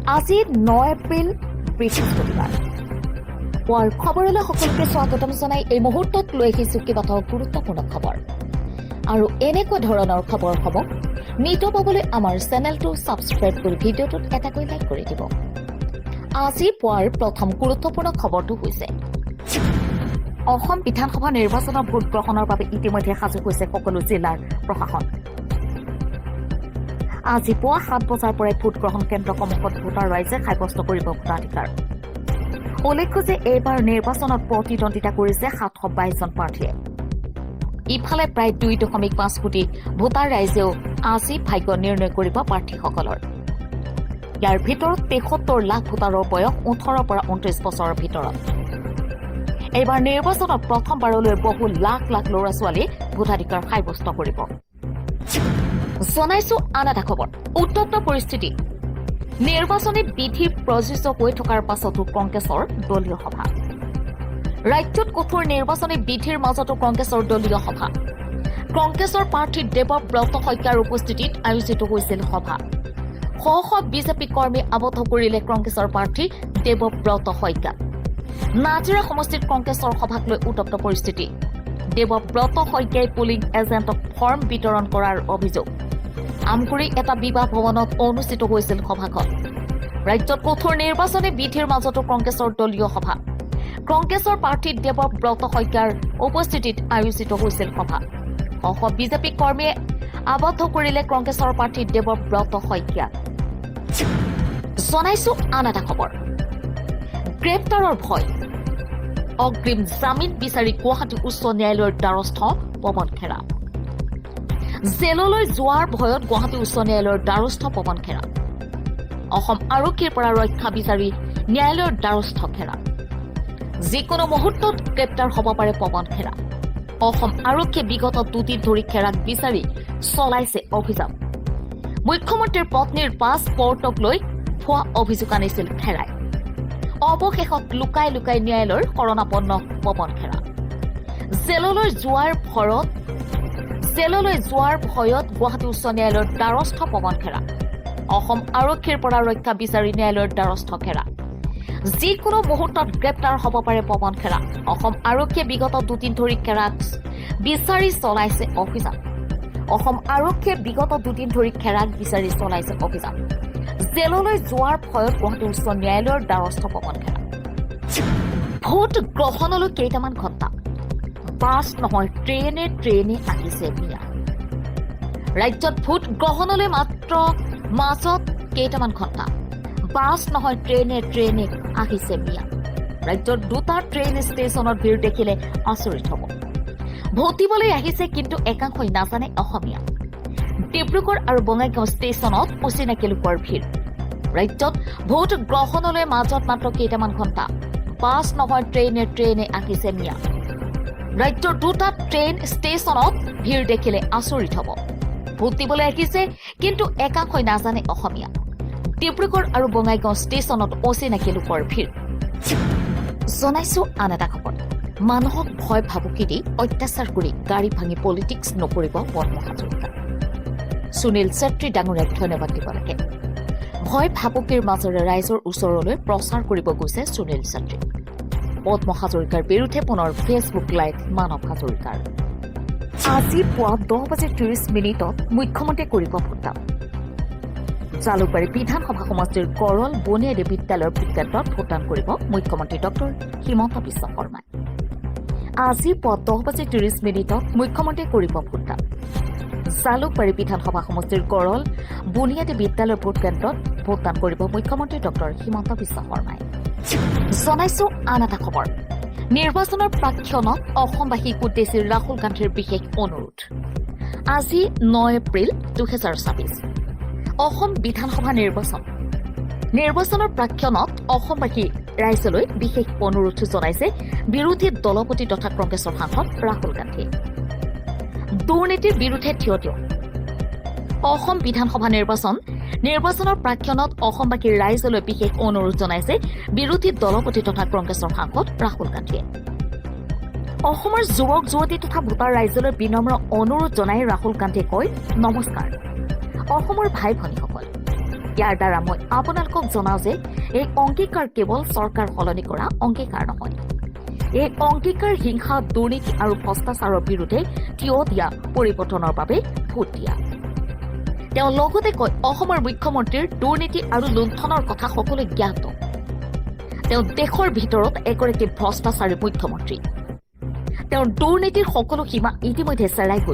আজি 9 এপ্ৰিল বৃহস্পতিবাৰ পুৱাৰ খবৰলৈ সকলোকে স্বাগতম জনাই এই মুহূৰ্তত লৈ আহিছোঁ কেইবাটাও গুৰুত্বপূৰ্ণ খবৰ আৰু এনেকুৱা ধৰণৰ খবৰ হ'ব নিত পাবলৈ আমাৰ চেনেলটো ছাবস্ক্ৰাইব কৰি ভিডিঅ'টোত এটাকৈ লাইক কৰি দিব। আজি পুৱাৰ প্ৰথম গুৰুত্বপূৰ্ণ খবৰটো হৈছে অসম বিধানসভা নিৰ্বাচনৰ ভোট গ্ৰহণৰ বাবে ইতিমধ্যে সাজু হৈছে সকলো জিলাৰ প্ৰশাসন। আজি পুৱা 7 বজাৰ পৰাই ভোট গ্ৰহণ কেন্দ্ৰসমূহত ভোটাৰ ৰাইজে সাব্যস্ত কৰিব ভোটাধিকাৰ। উল্লেখ্য যে এইবাৰ নিৰ্বাচনত প্ৰতিদ্বন্দ্বিতা কৰিছে 722 জন প্ৰাৰ্থীয়ে। ইফালে প্ৰায় 2.5 কোটি ভোটাৰ ৰাইজেও আজি ভাগ্য নিৰ্ণয় কৰিব প্ৰাৰ্থীসকলৰ। ইয়াৰ ভিতৰত 73 লাখ ভোটাৰৰ বয়স 18 পৰা 29 বছৰৰ ভিতৰত। এইবাৰ নিৰ্বাচনত প্ৰথমবাৰলৈ বহু লাখ লাখ ল'ৰা ছোৱালীয়ে ভোটাধিকাৰ সাব্যস্ত কৰিব। জনাইছো আন এটা খবৰ, উত্তপ্ত পৰিস্থিতি। নিৰ্বাচনী বিধি প্ৰযোজ্য হৈ থকাৰ পাছতো কংগ্ৰেছৰ দলীয় সভা। ৰাজ্যত কঠোৰ নিৰ্বাচনী বিধিৰ মাজতো কংগ্ৰেছৰ দলীয় সভা। কংগ্ৰেছৰ প্ৰাৰ্থী দেৱব্ৰত শইকীয়াৰ উপস্থিতিত আয়োজিত হৈছিল সভা। শ শ বিজেপি কৰ্মী আবদ্ধ কৰিলে কংগ্ৰেছৰ প্ৰাৰ্থী দেৱব্ৰত শইকীয়া। নাজিৰা সমষ্টিত কংগ্ৰেছৰ সভাক লৈ উত্তপ্ত পৰিস্থিতি। দেৱব্ৰত শইকীয়াই পুলিং এজেণ্টক ফৰ্ম বিতৰণ কৰাৰ অভিযোগ। আমগুৰি এটা বিবাহ ভৱনত অনুষ্ঠিত হৈছিল সভাখন। ৰাজ্যত কঠোৰ নিৰ্বাচনী বিধিৰ মাজতো কংগ্ৰেছৰ দলীয় সভা। কংগ্ৰেছৰ প্ৰাৰ্থী দেৱব্ৰত শইকীয়াৰ উপস্থিতিত আয়োজিত হৈছিল সভা। শ শ বিজেপি কৰ্মীয়ে আবদ্ধ কৰিলে কংগ্ৰেছৰ প্ৰাৰ্থী দেৱব্ৰত শইকীয়া। জনাইছো আন এটা খবৰ, গ্ৰেপ্তাৰৰ ভয়। অগ্ৰিম জামিন বিচাৰি গুৱাহাটী উচ্চ ন্যায়ালয়ৰ দ্বাৰস্থ পৱন খেৰা। জেললৈ যোৱাৰ ভয়ত গুৱাহাটী উচ্চ ন্যায়ালয়ৰ দ্বাৰস্থ পৱন খেৰা। অসম আৰক্ষীৰ পৰা ৰক্ষা বিচাৰি ন্যায়ালয়ৰ দ্বাৰস্থ খেৰা। যিকোনো মুহূৰ্তত গ্ৰেপ্তাৰ হ'ব পাৰে পৱন খেৰা। অসম আৰক্ষীয়ে বিগত 2 দিন ধৰি খেৰাক বিচাৰি চলাইছে অভিযান। মুখ্যমন্ত্ৰীৰ পত্নীৰ পাছপৰ্টক লৈ ভুৱা অভিযোগ আনিছিল খেৰাই। অৱশেষত লুকাই লুকাই ন্যায়ালয়ৰ শৰণাপন্ন পৱন খেৰা। জেললৈ যোৱাৰ ভয়ত গুৱাহাটী উচ্চ ন্যায়ালয়ৰ দ্বাৰস্থ পৱন খেৰা। অসম আৰক্ষীৰ পৰা ৰক্ষা বিচাৰি ন্যায়ালয়ৰ দ্বাৰস্থ খেৰা। যিকোনো মুহূৰ্তত গ্ৰেপ্তাৰ হ'ব পাৰে পৱন খেৰা। অসম আৰক্ষীয়ে বিগত 2 দিন ধৰি খেৰাক বিচাৰি চলাইছে অভিযান। অসম আৰক্ষীয়ে বিগত 2 দিন ধৰি খেৰাক বিচাৰি চলাইছে অভিযান। জেললৈ যোৱাৰ ভয়ত গুৱাহাটী উচ্চ ন্যায়ালয়ৰ দ্বাৰস্থ পৱন খেৰা। ভোট গ্ৰহণলৈ কেইটামান ঘণ্টা। বাছ নহয় ট্ৰেইনে আহিছে মিয়া। ৰাজ্যত ভোট গ্ৰহণলৈ মাত্ৰ মাজত কেইটামান ঘণ্টা। বাছ নহয় ট্ৰেইনে আহিছে মিয়া। ৰাজ্যৰ 2টা ট্ৰেইন ষ্টেচনত ভিৰ দেখিলে আচৰিত হ'ব। ভোট দিবলৈ আহিছে কিন্তু একাংশই নাজানে অসমীয়া। ডিব্ৰুগড় আৰু বঙাইগাঁও ষ্টেচনত অচিনাকি লোকৰ ভিৰ। ৰাজ্যত ভোট গ্ৰহণলৈ মাজত মাত্ৰ কেইটামান ঘণ্টা। বাছ নহয় ট্ৰেইনে আহিছে মিয়া। ৰাজ্যৰ 2টা ট্ৰেইন ষ্টেচনত ভিৰ দেখিলে আচৰিত হ'ব। ভোট দিবলৈ আহিছে কিন্তু একাংশই নাজানে অসমীয়া। ডিব্ৰুগড় আৰু বঙাইগাঁও ষ্টেচনত অচিনাকি লোকৰ ভিৰ। জনাইছো আন এটা খবৰ, মানুহক ভয় ভাবুকি দি অত্যাচাৰ কৰি গাড়ী ভাঙি পলিটিক্স নকৰিব পদ্ম হাজৰিকা। সুনীল ছেত্ৰী ডাঙৰীয়াক ধন্যবাদ দিব লাগে। ভয় ভাবুকিৰ মাজেৰে ৰাইজৰ ওচৰলৈ প্ৰচাৰ কৰিব গৈছে সুনীল ছেত্ৰী। পদ্ম হাজৰিকাৰ বিৰুদ্ধে পুনৰ ফেচবুক লাইভ মানৱ হাজৰিকাৰ। আজি পুৱা 10:30 মুখ্যমন্ত্ৰীয়ে কৰিব ভোটদান। জালুকবাৰী বিধানসভা সমষ্টিৰ কৰল বনিয়াদী বিদ্যালয়ৰ কেন্দ্ৰত ভোটদান কৰিব মুখ্যমন্ত্ৰী ডক্টৰ হিমন্ত বিশ্ব শৰ্মাই। আজি পুৱা 10:30 মুখ্যমন্ত্ৰীয়ে কৰিব ভোটদান। জালুকবাৰী বিধানসভা সমষ্টিৰ কৰল বুনিয়াদী বিদ্যালয়ৰ ভোট কেন্দ্ৰত ভোটদান কৰিব মুখ্যমন্ত্ৰী ডক্টৰ হিমন্ত বিশ্ব শৰ্মাই। জনাইছো আন এটা খবৰ, নিৰ্বাচনৰ প্ৰাক্ষণত অসমবাসীক উদ্দেশ্যি ৰাহুল গান্ধীৰ বিশেষ অনুৰোধ। আজি 9 এপ্ৰিল 2024 অসম বিধানসভা নিৰ্বাচনৰ প্ৰাক্ষণত অসমবাসী ৰাইজলৈ বিশেষ অনুৰোধ জনাইছে বিৰোধী দলপতি তথা কংগ্ৰেছৰ সাংসদ ৰাহুল গান্ধীয়ে। দুৰ্নীতিৰ বিৰুদ্ধে থিয় দিয়ক। অসম বিধানসভা নিৰ্বাচনৰ প্ৰাক্ষণত অসমবাসীৰ ৰাইজলৈ বিশেষ অনুৰোধ জনাইছে বিৰোধী দলপতি তথা কংগ্ৰেছৰ সাংসদ ৰাহুল গান্ধীয়ে। অসমৰ যুৱক যুৱতী তথা ভোটাৰ ৰাইজলৈ বিনম্ৰ অনুৰোধ জনাই ৰাহুল গান্ধীয়ে কয়, নমস্কাৰ অসমৰ ভাই ভনীসকল, ইয়াৰ দ্বাৰা মই আপোনালোকক জনাওঁ যে এই অংগীকাৰ কেৱল চৰকাৰ সলনি কৰা অংগীকাৰ নহয়। এই অংগীকাৰ হিংসা, দুৰ্নীতি আৰু ভ্ৰষ্টাচাৰৰ বিৰুদ্ধে থিয় দিয়া পৰিৱৰ্তনৰ বাবে ভোট দিয়া। তেওঁ লগতে কয়, অসমৰ মুখ্যমন্ত্ৰীৰ দুৰ্নীতি আৰু লুণ্ঠনৰ কথা সকলোৱে জ্ঞাত। তেওঁ দেশৰ ভিতৰত এগৰাকী ভ্ৰষ্টাচাৰী মুখ্যমন্ত্ৰী। তেওঁৰ দুৰ্নীতিৰ সকলো সীমা ইতিমধ্যে চেৰাই গৈছে।